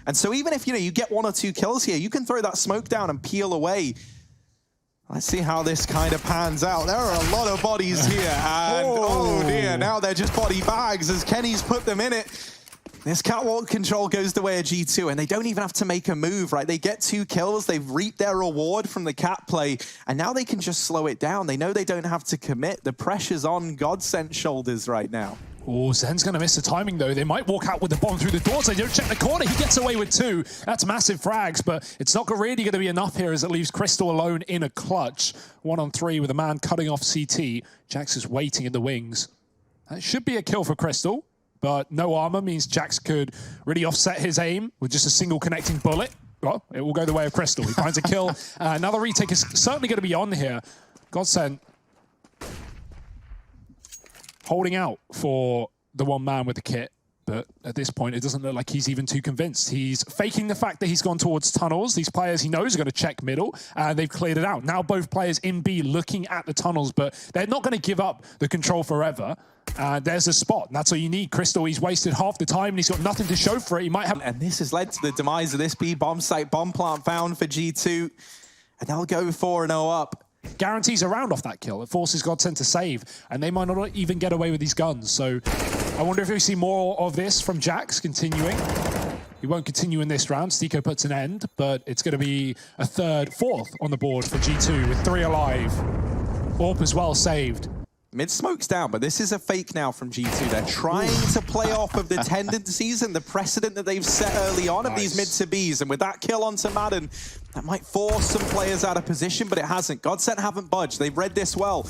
And so even if, you get 1 or 2 kills here, you can throw that smoke down and peel away. Let's see how this kind of pans out. There are a lot of bodies here, and oh dear, now they're just body bags as Kenny's put them in it. This catwalk control goes the way of G2, and they don't even have to make a move, right? They get 2 kills, they've reaped their reward from the cat play, and now they can just slow it down. They know they don't have to commit. The pressure's on GODSENT shoulders right now. Oh, Zen's going to miss the timing, though. They might walk out with the bomb through the doors. They don't check the corner. He gets away with 2. That's massive frags, but it's not really going to be enough here as it leaves Crystal alone in a clutch. 1-on-3 with a man cutting off CT. Jax is waiting in the wings. That should be a kill for Crystal, but no armor means Jax could really offset his aim with just a single connecting bullet. Well, it will go the way of Crystal. He finds a kill. Another retake is certainly going to be on here. GODSENT holding out for the one man with the kit, but at this point, it doesn't look like he's even too convinced. He's faking the fact that he's gone towards tunnels. These players he knows are going to check middle, and they've cleared it out. Now both players in B looking at the tunnels, but they're not going to give up the control forever. There's a spot, and that's all you need. Crystal, he's wasted half the time, and he's got nothing to show for it. He might have... And this has led to the demise of this B bomb site. Bomb plant found for G2, and they'll go 4-0 up. Guarantees a round off that kill. It forces GODSENT to save, and they might not even get away with these guns. So I wonder if we see more of this from Jax continuing. He won't continue in this round. Stiko puts an end, but it's going to be a 3rd, 4th on the board for G2 with 3 alive. AWP as well saved. Mid smoke's down, but this is a fake now from G2. They're trying to play off of the tendencies and the precedent that they've set early on of these mid to Bs. And with that kill onto Madden, that might force some players out of position, but it hasn't. GODSENT haven't budged. They've read this well.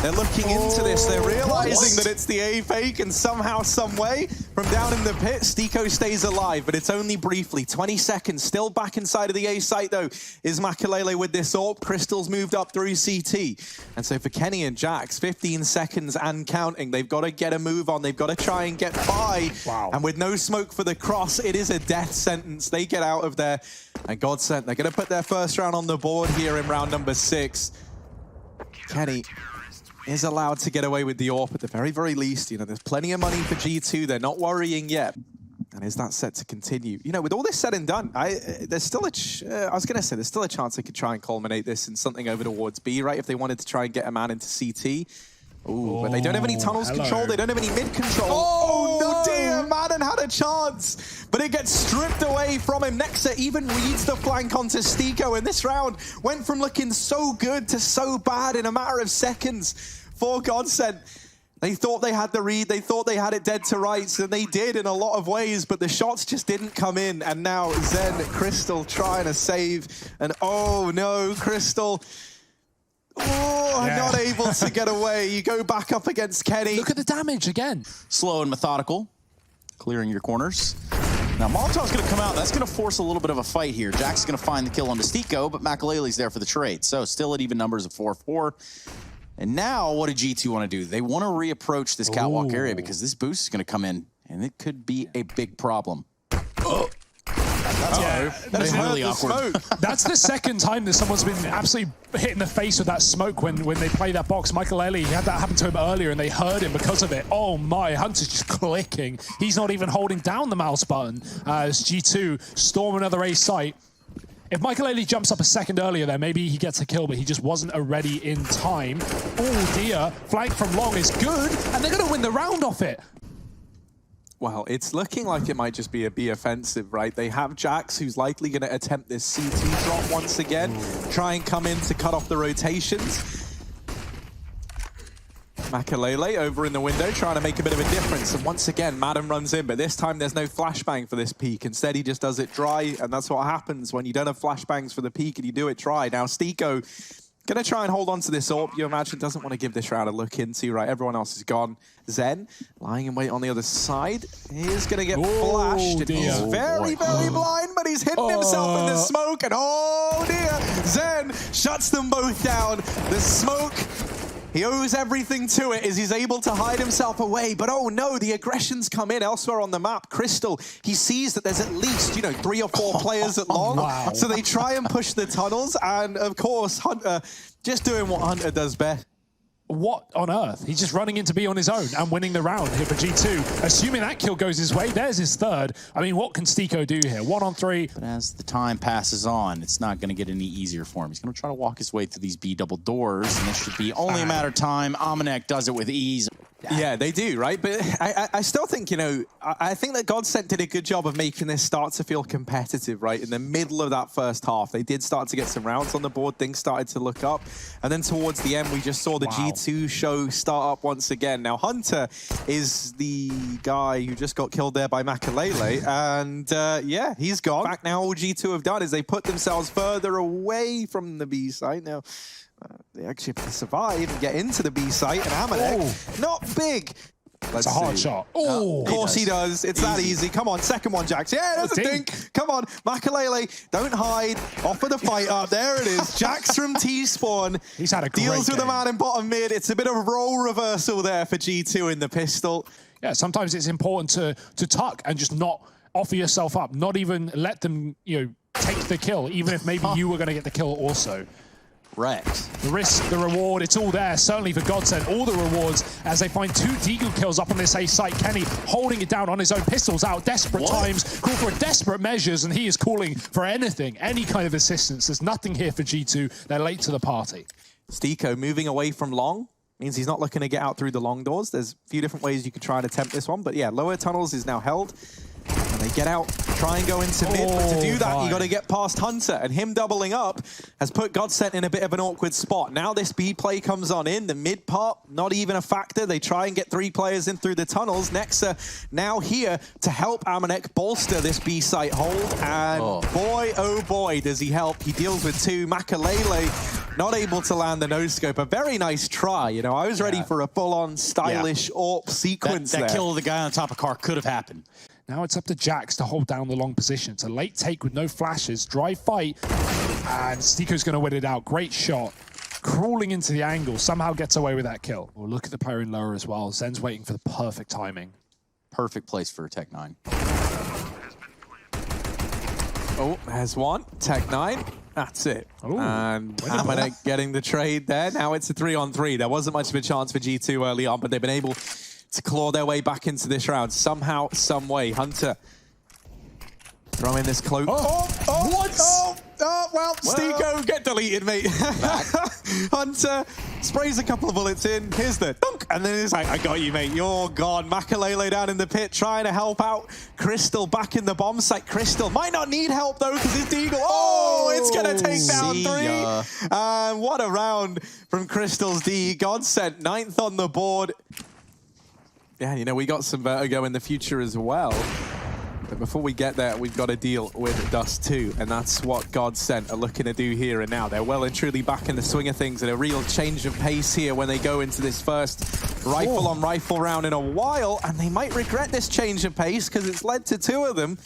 They're looking into this. They're realizing that it's the A fake, and somehow, some way, from down in the pit, Stiko stays alive, but it's only briefly. 20 seconds, still back inside of the A site, though, is Makalele with this AWP. Crystal's moved up through CT. And so for Kenny and Jax, 15 seconds and counting. They've got to get a move on. They've got to try and get by. Wow. And with no smoke for the cross, it is a death sentence. They get out of there. And GODSENT, they're going to put their first round on the board here in round number 6. Kenny is allowed to get away with the AWP at the very, very least. There's plenty of money for G2. They're not worrying yet. And is that set to continue? With all this said and done, there's still there's still a chance they could try and culminate this in something over towards B, right? If they wanted to try and get a man into CT. Ooh, but they don't have any tunnels control. They don't have any mid control. Oh, no dear, Madden had a chance, but it gets stripped away from him. Nexa even reads the flank onto Stiko, and this round went from looking so good to so bad in a matter of seconds for GODSENT. They thought they had the read, they thought they had it dead to rights, and they did in a lot of ways, but the shots just didn't come in. And now Zen, Crystal trying to save, and oh no, Crystal, not able to get away. You go back up against Kenny. Look at the damage again. Slow and methodical, clearing your corners. Now Molotov's going to come out. That's going to force a little bit of a fight here. Jack's going to find the kill on Stiko, but Makalele's there for the trade. So still at even numbers of 4-4. And now what do G2 want to do? They want to reapproach this catwalk area because this boost is going to come in, and it could be a big problem. That's really awkward. That's the second time that someone's been absolutely hit in the face with that smoke when they play that box. Makalele, he had that happen to him earlier, and they heard him because of it. Oh my, Hunter's just clicking. He's not even holding down the mouse button as G2 storm another A site. If Makalele jumps up a second earlier there, maybe he gets a kill, but he just wasn't ready in time. Oh dear, flank from long is good, and they're going to win the round off it. Well, it's looking like it might just be a B offensive, right? They have Jax, who's likely going to attempt this CT drop once again, try and come in to cut off the rotations. Makalele over in the window, trying to make a bit of a difference. And once again, Madden runs in, but this time there's no flashbang for this peak. Instead, he just does it dry, and that's what happens when you don't have flashbangs for the peak and you do it dry. Now, Stiko gonna try and hold on to this AWP. You imagine doesn't want to give this round a look into, right? Everyone else is gone. Zen lying in wait on the other side. He's gonna get flashed. He's very, very blind, but he's hidden himself in the smoke. And oh dear, Zen shuts them both down. The smoke, he owes everything to it as he's able to hide himself away. But oh no, the aggressions come in elsewhere on the map. Crystal, he sees that there's at least, 3 or 4 players at long. Wow. So they try and push the tunnels. And of course, Hunter just doing what Hunter does best. what on earth? He's just running into B on his own and winning the round here for G2. Assuming that kill goes his way, there's his third. I mean, what can Stico do here? 1-on-3. But as the time passes on, it's not going to get any easier for him. He's going to try to walk his way through these B double doors, and this should be only a matter of time. Amanek does it with ease. Yeah, they do, right? But I still think, you know, I think that GODSENT did a good job of making this start to feel competitive, right? In the middle of that first half, they did start to get some rounds on the board. Things started to look up. And then towards the end, we just saw the G2 show start up once again. Now, Hunter is the guy who just got killed there by Makalele. And yeah, he's gone. In fact, now all G2 have done is they put themselves further away from the B site. Now, they actually have to survive and get into the B site, and Amanek, not big. It's a hard shot. Oh, of course he does. It's that easy. Come on, second one, Jax. Yeah, that's a dink. Come on, Makalele, don't hide. Offer the fight up. There it is. Jax from T-Spawn. He's had a great deals with game. the man in bottom mid. It's a bit of a role reversal there for G2 in the pistol. Yeah, sometimes it's important to tuck and just not offer yourself up. Not even let them, you know, take the kill, even if maybe you were going to get the kill also. Wrecked. The risk, the reward, it's all there, certainly for GODSENT. All the rewards as they find 2 Deagle kills up on this A site. Kenny holding it down on his own, pistols out, desperate times, call for desperate measures, and he is calling for anything, any kind of assistance. There's nothing here for G2. They're late to the party. Stico moving away from long means he's not looking to get out through the long doors. There's a few different ways you could try and attempt this one, but yeah, lower tunnels is now held. And they get out, try and go into mid, but to do that, you got to get past Hunter, and him doubling up has put GODSENT in a bit of an awkward spot. Now this B play comes on in, the mid part, not even a factor. They try and get 3 players in through the tunnels. Nexa now here to help Amanek bolster this B site hold, and boy, oh boy, does he help. He deals with 2. Makalele not able to land the no-scope. A very nice try, you know. I was ready for a full-on stylish AWP sequence that there. kill of the guy on top of car could have happened. Now it's up to Jax to hold down the long position. It's a late take with no flashes. Dry fight. And Stico's going to win it out. Great shot. Crawling into the angle. Somehow gets away with that kill. Well, look at the player in lower as well. Zen's waiting for the perfect timing. Perfect place for a Tech-9. Oh, there's one. Tech-9. That's it. Ooh, and Amanek getting the trade there. Now it's a 3-on-3. There wasn't much of a chance for G2 early on, but they've been able to claw their way back into this round. Somehow, some way. Hunter throwing this cloak. Well, Stico, get deleted, mate. Hunter sprays a couple of bullets in. Here's the dunk. And then it's like, I got you, mate. You're gone. Makalele down in the pit trying to help out. Crystal back in the bomb site. Crystal might not need help, though, because it's Deagle. Oh, it's going to take down 3. And what a round from Crystal's D. GODSENT, 9th on the board. Yeah, you know, we got some vertigo in the future as well. But before we get there, we've got to deal with Dust 2, and that's what GODSENT are looking to do here and now. They're well and truly back in the swing of things, and a real change of pace here when they go into this first rifle-on-rifle round in a while, and they might regret this change of pace because it's led to 2 of them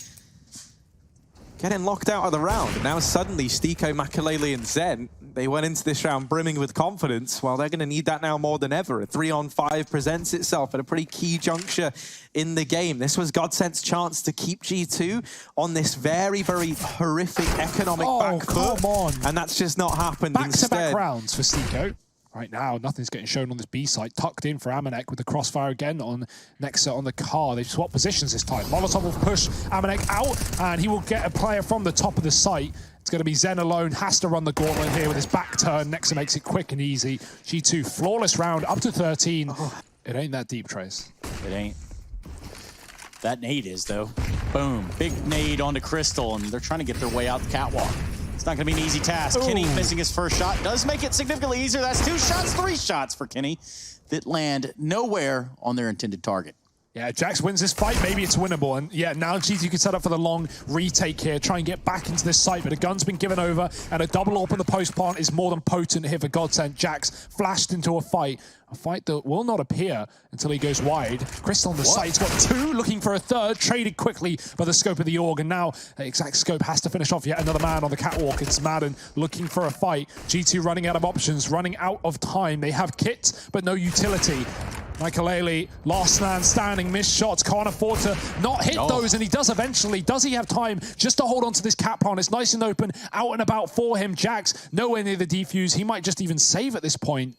getting locked out of the round. And now suddenly, Stico, Makalele, and Zen, they went into this round brimming with confidence. Well, they're going to need that now more than ever. A 3-on-5 presents itself at a pretty key juncture in the game. This was GODSENT's chance to keep G2 on this very, very horrific economic back foot. Come on. And that's just not happened instead. Back-to-back rounds for Stico. Right now, nothing's getting shown on this B site. Tucked in for Amanek with the crossfire again on Nexa on the car. They've swapped positions this time. Molotov will push Amanek out, and he will get a player from the top of the site. It's going to be Zen alone, has to run the gauntlet here with his back turn. Nexa makes it quick and easy. G2, flawless round, up to 13. It ain't that deep, Trace. It ain't. That nade is, though. Boom. Big nade onto Crystal, and they're trying to get their way out the catwalk. It's not going to be an easy task. Kenny missing his first shot does make it significantly easier. That's 2 shots, 3 shots for Kenny that land nowhere on their intended target. Yeah, Jax wins this fight. Maybe it's winnable. And yeah, now G2 can set up for the long retake here, try and get back into this site. But a gun's been given over, and a double AWP on the post plant is more than potent here for GODSENT. Jax flashed into a fight that will not appear until he goes wide. Crystal on the site, he's got 2, looking for a third, traded quickly by the scope of the org. And now the exact scope has to finish off yet another man on the catwalk. It's Madden looking for a fight. G2 running out of options, running out of time. They have kits, but no utility. Makalele, last man standing, missed shots, can't afford to not hit those, and he does eventually. Does he have time just to hold on to this cat plant? It's nice and open, out and about for him. Jax, nowhere near the defuse. He might just even save at this point.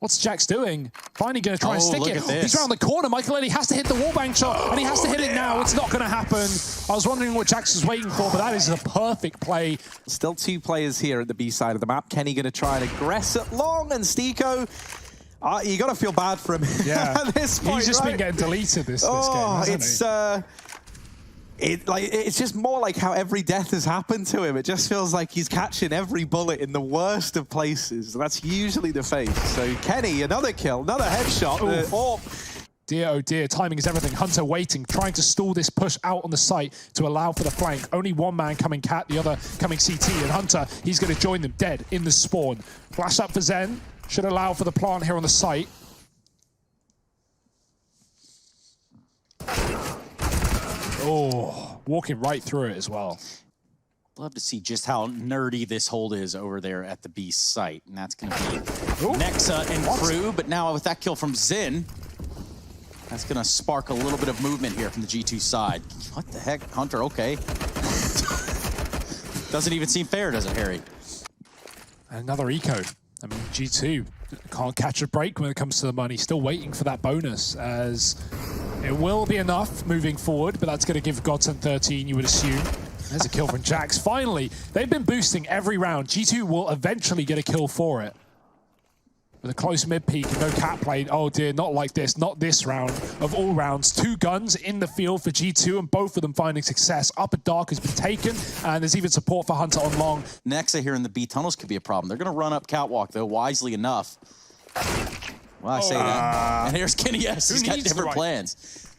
What's Jax doing? Finally going to try and stick look it. at this. He's around the corner. Michael has to hit the wallbang shot, and he has to hit it now. It's not going to happen. I was wondering what Jax was waiting for, but that is a perfect play. Still 2 players here at the B side of the map. Kenny going to try and aggress it long, and Stiko, you got to feel bad for him at this point, He's just right? been getting deleted this game, hasn't he? It's just more like how every death has happened to him. It just feels like he's catching every bullet in the worst of places. That's usually the face. So Kenny, another kill, another headshot. Dear, oh dear, timing is everything. Hunter waiting, trying to stall this push out on the site to allow for the flank. Only one man coming cat, the other coming CT. And Hunter, he's going to join them dead in the spawn. Flash up for Zen. Should allow for the plant here on the site. Oh, walking right through it as well. Love to see just how nerdy this hold is over there at the B site. And that's going to be Nexa and crew. But now with that kill from Zen, that's going to spark a little bit of movement here from the G2 side. What the heck? Hunter, okay. Doesn't even seem fair, does it, Harry? Another eco. I mean, G2 can't catch a break when it comes to the money. Still waiting for that bonus, as it will be enough moving forward, but that's going to give GODSENT 13, you would assume. There's a kill from Jax. Finally, they've been boosting every round. G2 will eventually get a kill for it. With a close mid-peak and no cat played. Oh dear, not like this. Not this round of all rounds. 2 guns in the field for G2, and both of them finding success. Upper Dark has been taken, and there's even support for Hunter on long. Nexa here in the B tunnels could be a problem. They're going to run up Catwalk, though, wisely enough. Well, I say that. And here's Kenny S. He's got different plans.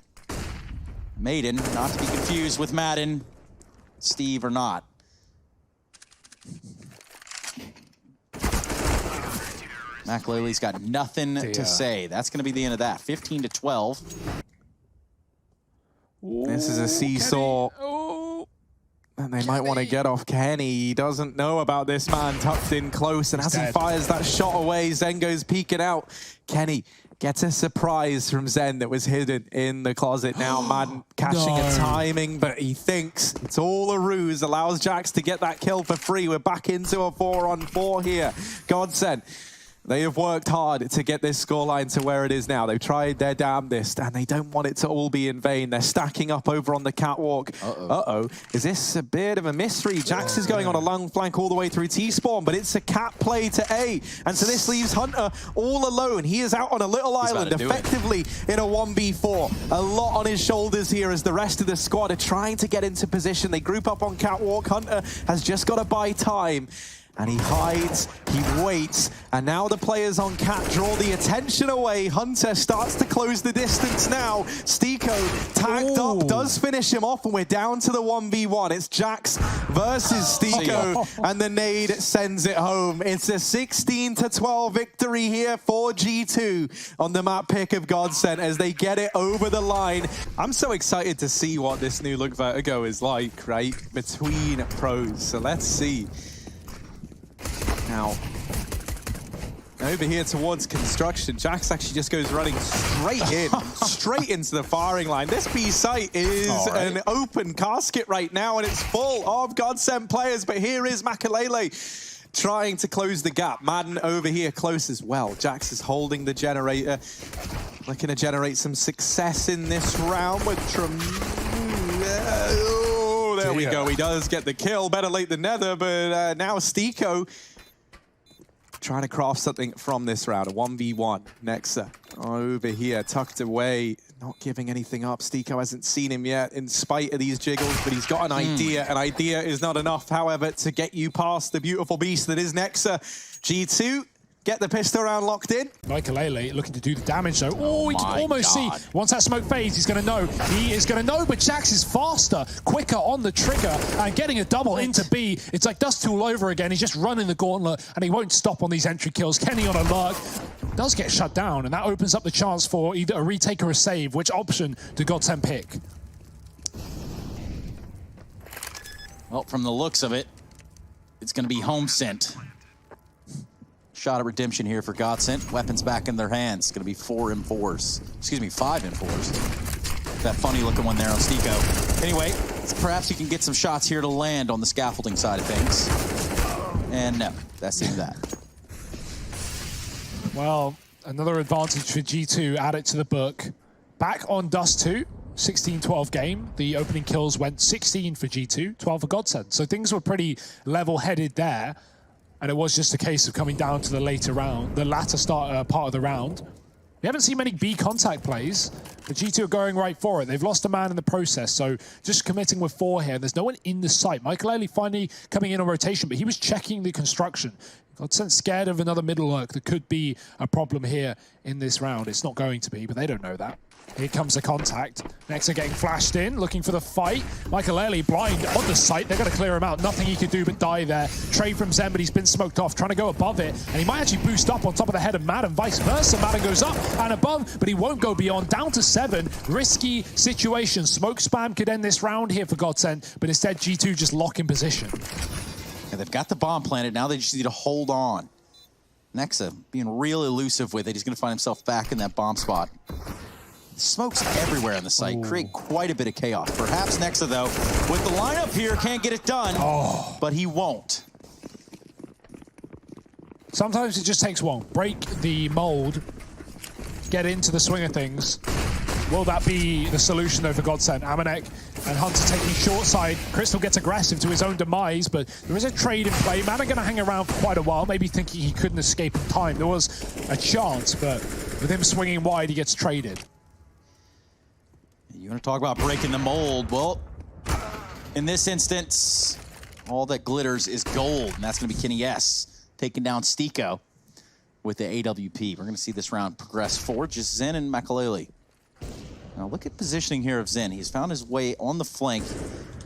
Maiden, not to be confused with Madden. Steve or not. McAlealy's got nothing to say. That's going to be the end of that. 15-12. This is a seesaw. And they might want to get off Kenny. He doesn't know about this man tucked in close. And as he fires that shot away, Zen goes peeking out. Kenny gets a surprise from Zen that was hidden in the closet. Now Madden catching a timing, but he thinks it's all a ruse. Allows Jax to get that kill for free. We're back into a 4-on-4 here. GODSENT, they have worked hard to get this scoreline to where it is now. They've tried their damnedest, and they don't want it to all be in vain. They're stacking up over on the catwalk. Uh-oh. Is this a bit of a mystery? Jax is going on a long flank all the way through T-spawn, but it's a cat play to A. And so this leaves Hunter all alone. He is out on a little island, effectively in a 1v4. A lot on his shoulders here as the rest of the squad are trying to get into position. They group up on catwalk. Hunter has just got to buy time. And he hides, he waits, and now the players on cat draw the attention away. Hunter starts to close the distance now. Stiko tagged up, does finish him off, and we're down to the 1v1. It's Jax versus Stiko, and the nade sends it home. It's a 16-12 victory here for G2 on the map pick of GODSENT as they get it over the line. I'm so excited to see what this new look Vertigo is like, right, between pros. So let's see. Now, over here towards construction, Jax actually just goes running straight into the firing line. This B site is an open casket right now, and it's full of GODSENT players, but here is McAlealy trying to close the gap. Madden over here close as well. Jax is holding the generator, looking to generate some success in this round with there we go. He does get the kill. Better late than never, but now Stiko trying to craft something from this round. A 1v1. Nexa over here, tucked away, not giving anything up. Stiko hasn't seen him yet in spite of these jiggles, but he's got an idea. An idea is not enough, however, to get you past the beautiful beast that is Nexa. G2, get the pistol round locked in. McAlealy looking to do the damage though. Oh, he can almost see. Once that smoke fades, he's going to know. He is going to know, but Jax is faster, quicker on the trigger, and getting a double into B. It's like dust all over again. He's just running the gauntlet, and he won't stop on these entry kills. Kenny on alert. Does get shut down, and that opens up the chance for either a retake or a save. Which option do GODSENT pick? Well, from the looks of it, it's going to be home sent. Shot at redemption here for GODSENT. Weapons back in their hands. It's going to be 4 M4s. Excuse me, 5 M4s. That funny looking one there on Stiko. Anyway, perhaps he can get some shots here to land on the scaffolding side of things. And no, that's even that. Well, Another advantage for G2, add it to the book. Back on Dust 2, 16-12 game. The opening kills went 16 for G2, 12 for GODSENT. So things were pretty level-headed there. And it was just a case of coming down to the later round, the latter part of the round. We haven't seen many B contact plays, but G2 are going right for it. They've lost a man in the process, so just committing with 4 here. There's no one in the site. Michael finally coming in on rotation, but he was checking the construction. GODSENT scared of another middle lurk that could be a problem here in this round. It's not going to be, but they don't know that. Here comes the contact. Nexa getting flashed in, looking for the fight. Michael blind on the site. They're going to clear him out. Nothing he could do but die there. Trade from Zen, but he's been smoked off, trying to go above it. And he might actually boost up on top of the head of Madden, vice versa. Madden goes up and above, but he won't go beyond. Down to 7. Risky situation. Smoke spam could end this round here for GODSENT, but instead G2 just lock in position. Yeah, they've got the bomb planted. Now they just need to hold on. Nexa being real elusive with it. He's going to find himself back in that bomb spot. Smoke's everywhere on the site. Ooh. Create quite a bit of chaos. Perhaps Nexa, though, with the lineup here, can't get it done, but he won't. Sometimes it just takes one. Break the mold, get into the swing of things. Will that be the solution, though, for GODSENT? Amanek and Hunter taking short side. Crystal gets aggressive to his own demise, but there is a trade in play. Madden going to hang around for quite a while, maybe thinking he couldn't escape in time. There was a chance, but with him swinging wide, he gets traded. You want to talk about breaking the mold? Well, in this instance, all that glitters is gold, and that's going to be Kenny S taking down Stiko with the AWP. We're going to see this round progress forward. Just Zen and Makalele. Now look at positioning here of Zen. He's found his way on the flank.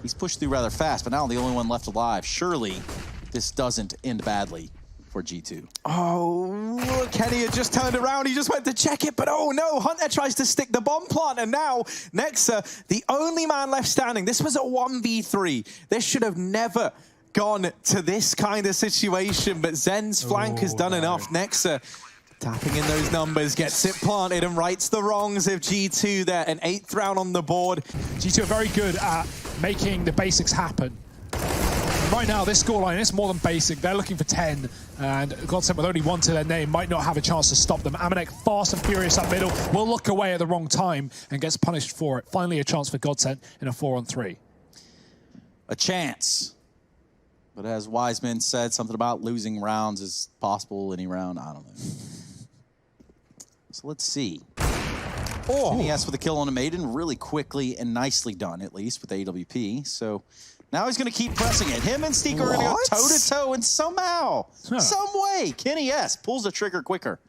He's pushed through rather fast, but now the only one left alive. Surely this doesn't end badly for G2. Oh, Kenny had just turned around. He just went to check it, but oh no, Hunter tries to stick the bomb plant, and now Nexa, the only man left standing. This was a 1v3. This should have never gone to this kind of situation, but Zen's flank has done enough. Nexa tapping in those numbers, gets it planted and rights the wrongs of G2 there. An 8th round on the board. G2 are very good at making the basics happen. Right now, this scoreline is more than basic. They're looking for 10, and GODSENT with only 1 to their name might not have a chance to stop them. Amanek fast and furious up middle, will look away at the wrong time and gets punished for it. Finally, a chance for GODSENT in a 4-on-3. A chance. But as Wiseman said, something about losing rounds is possible any round. I don't know. So let's see. Oh, he asked for the kill on a Maiden really quickly and nicely done, at least with the AWP. So now he's going to keep pressing it. Him and Stiko are going to go toe-to-toe, and somehow, some way, Kenny S pulls the trigger quicker.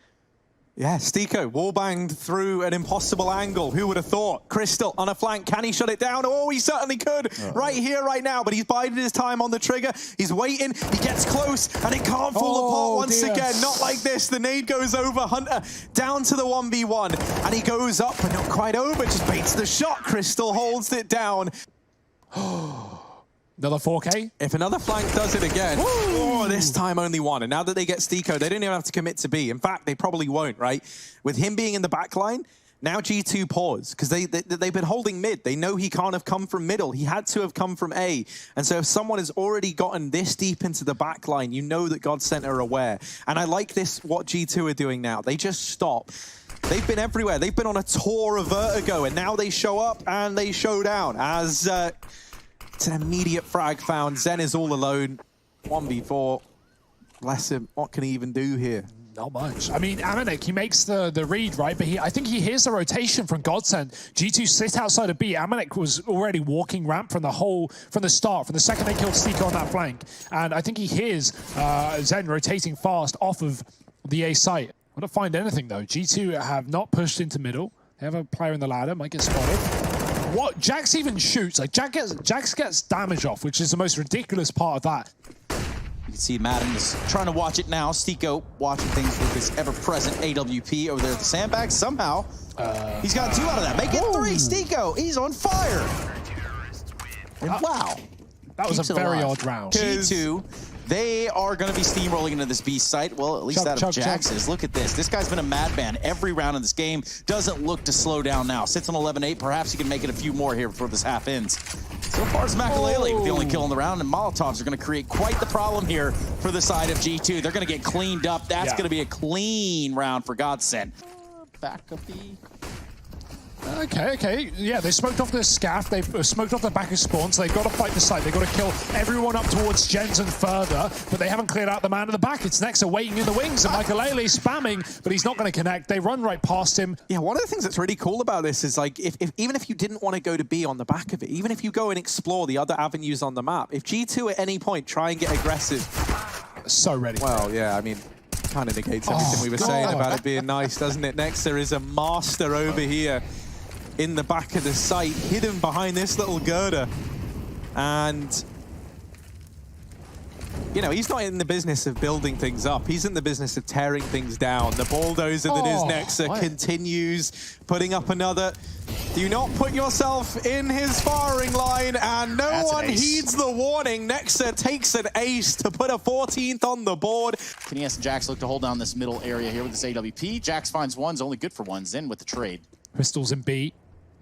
Yeah, Stiko wallbanged through an impossible angle. Who would have thought? Crystal on a flank. Can he shut it down? Oh, he certainly could. Right here, right now. But he's biding his time on the trigger. He's waiting. He gets close, and it can't fall apart once again. Not like this. The nade goes over. Hunter down to the 1v1, and he goes up, but not quite over. Just baits the shot. Crystal holds it down. Another 4K? If another flank does it again, this time only 1. And now that they get Stiko, they don't even have to commit to B. In fact, they probably won't, right? With him being in the back line, now G2 pause, because they've been holding mid. They know he can't have come from middle. He had to have come from A. And so if someone has already gotten this deep into the back line, you know that GODSENT are aware. And I like this, what G2 are doing now. They just stop. They've been everywhere. They've been on a tour of vertigo, and now they show up and they show down as... it's an immediate frag found. Zen is all alone. 1v4. Bless him. What can he even do here? Not much. I mean, Amanek, he makes the read, right? But I think he hears the rotation from GODSENT. G2 sit outside of B. Amanek was already walking ramp from the start, from the second they killed Stiko on that flank. And I think he hears Zen rotating fast off of the A site. I don't find anything, though. G2 have not pushed into middle. They have a player in the ladder, might get spotted. What Jax even shoots, like Jax gets damage off, which is the most ridiculous part of that. You can see Madden is trying to watch it now. Stiko watching things with his ever-present AWP over there at the sandbag. Somehow, he's got 2 out of that. Make it 3. Stiko, he's on fire. And wow. That was a very odd round. G2, they are going to be steamrolling into this B site. Well, at least that of Jax is. Look at this. This guy's been a madman every round in this game. Doesn't look to slow down now. Sits on 11-8. Perhaps he can make it a few more here before this half ends. So far, it's Makalele with the only kill in the round, and Molotovs are going to create quite the problem here for the side of G2. They're going to get cleaned up. That's going to be a clean round for GODSENT. Back of the... Okay. Yeah, they smoked off the scaff. They've smoked off the back of spawn, so they've got to fight the site. They've got to kill everyone up towards Gens and further, but they haven't cleared out the man in the back. It's Nexa waiting in the wings, and Makalele spamming, but he's not going to connect. They run right past him. Yeah, one of the things that's really cool about this is, like, even if you didn't want to go to B on the back of it, even if you go and explore the other avenues on the map, if G2 at any point try and get aggressive... So ready. Well, yeah, I mean... kind of negates everything we were saying about it being nice, doesn't it? Nexa is a master over here in the back of the site, hidden behind this little girder. And, you know, he's not in the business of building things up. He's in the business of tearing things down. The bulldozer that is Nexa continues, putting up another. Do not put yourself in his firing line, and no one heeds the warning. Nexa takes an ace to put a 14th on the board. Kenny's and Jax look to hold down this middle area here with this AWP. Jax finds one's only good for one's in with the trade. Crystal's in B.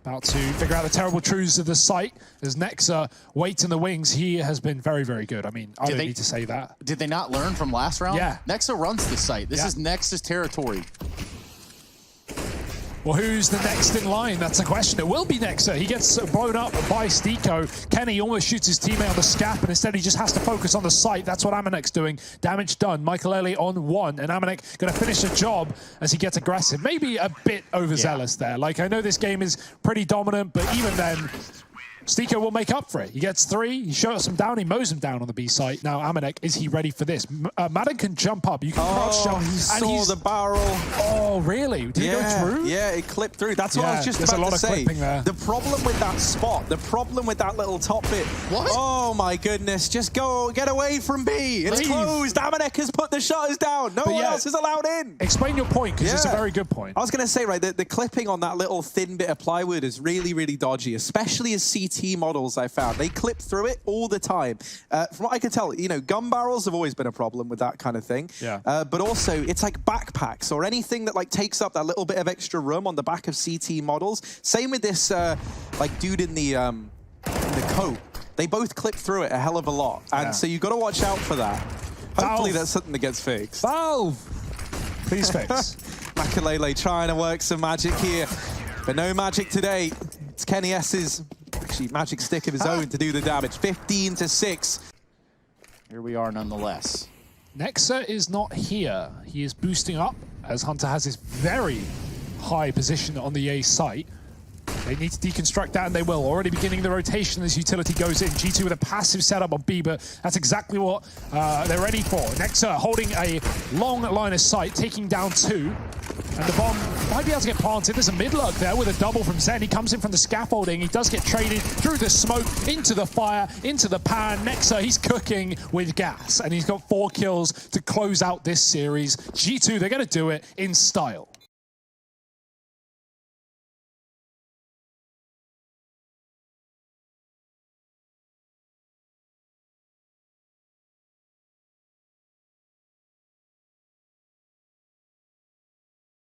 About to figure out the terrible truths of the site. As Nexa waits in the wings, he has been very, very good. I mean, I don't need to say that. Did they not learn from last round? Yeah. Nexa runs the site. This is Nexa's territory. Well, who's the next in line? That's the question. It will be Nexa. He gets blown up by Stiko. Kenny almost shoots his teammate on the scaff, and instead he just has to focus on the site. That's what Amanek's doing. Damage done. Makalele on one, and Amanek going to finish the job as he gets aggressive. Maybe a bit overzealous there. Like, I know this game is pretty dominant, but even then, Stiko will make up for it. He gets 3, he shuts him down, he mows him down on the B site. Now, Amanek, is he ready for this? Madden can jump up. You can crouch jump. He saw the barrel. Oh, really? Did it go through? Yeah, it clipped through. That's what I was just about to say. The problem with that spot, the problem with that little top bit. What? Oh, my goodness. Just go, get away from B. It's closed. Amanek has put the shutters down. No one else is allowed in. Explain your point, because it's a very good point. I was going to say, right, the clipping on that little thin bit of plywood is really, really dodgy, especially as CT models I found. They clip through it all the time. From what I can tell, you know, gun barrels have always been a problem with that kind of thing. Yeah. But also, it's like backpacks or anything that like takes up that little bit of extra room on the back of CT models. Same with this like dude in the coat. They both clip through it a hell of a lot. And so you've got to watch out for that. Hopefully that's something that gets fixed. Valve! Please fix. Makalele trying to work some magic here, but no magic today. It's Kenny S's actually magic stick of his own to do the damage. 15-6. Here we are nonetheless. Nexa is not here. He is boosting up as Hunter has his very high position on the A site. They need to deconstruct that, and they will. Already beginning the rotation as utility goes in. G2 with a passive setup on B, but that's exactly what they're ready for. Nexa holding a long line of sight, taking down 2. And the bomb might be able to get planted. There's a mid-lurk there with a double from Zen. He comes in from the scaffolding. He does get traded through the smoke, into the fire, into the pan. Nexa, he's cooking with gas. And he's got 4 kills to close out this series. G2, they're going to do it in style.